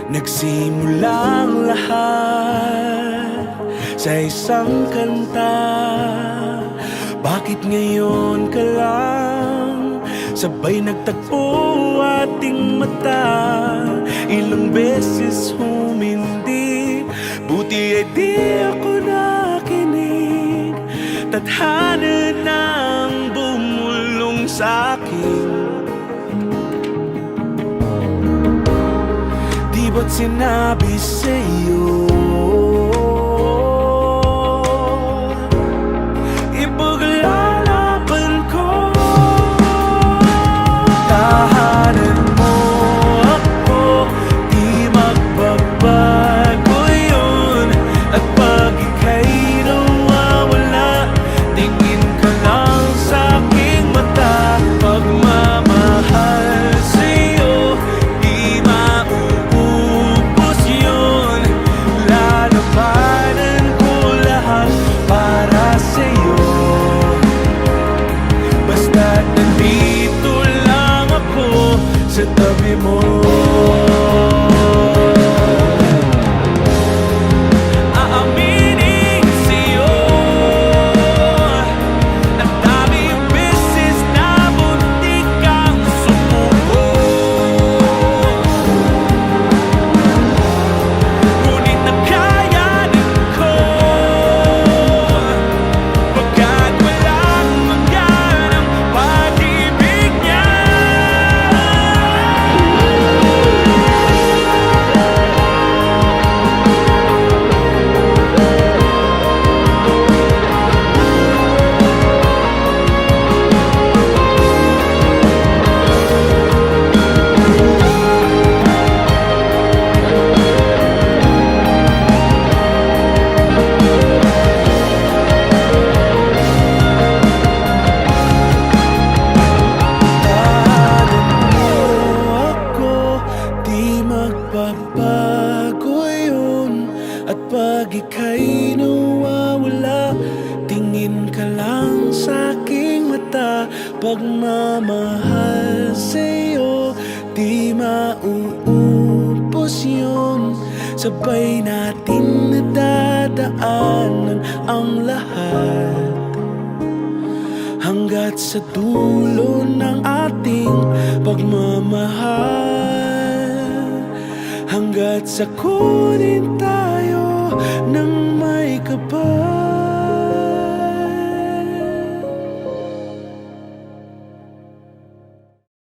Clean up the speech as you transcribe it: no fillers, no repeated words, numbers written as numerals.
Nagsimulang lahat sa isang kanta. Bakit ngayon ka lang sabay nagtagpo ating mata? Ilang beses humindi, buti ay di ako nakinig. Tadhana nang bumulong sa'kin. Di ba't sinabi sa'yo ipaglalaban ko? Tahanan mo ako, di magbabago yun. At pag ika'y nawawala, tingin ka lang sa'king mata. Pagmamahal sa'yo, di mauubos yun. Lalabanan ko lahat para sa'yo. Basta't nandito lang ako sa tabi mo. Aaminin sa'yo, ang daming beses na muntik kang sumuko. Ngunit nakayanin ko, pagkat walang mangyan ang pag-ibig niya. Di magbabago yun. At pag ika'y nawawala, tingin ka lang sa'king mata. Pagmamahal sa'yo, di mauubos yun. Sabay natin nadadaanan ang lahat hanggat sa dulo ng ating pagmamahal. Hanggat sa kunin tayo ng may kapal.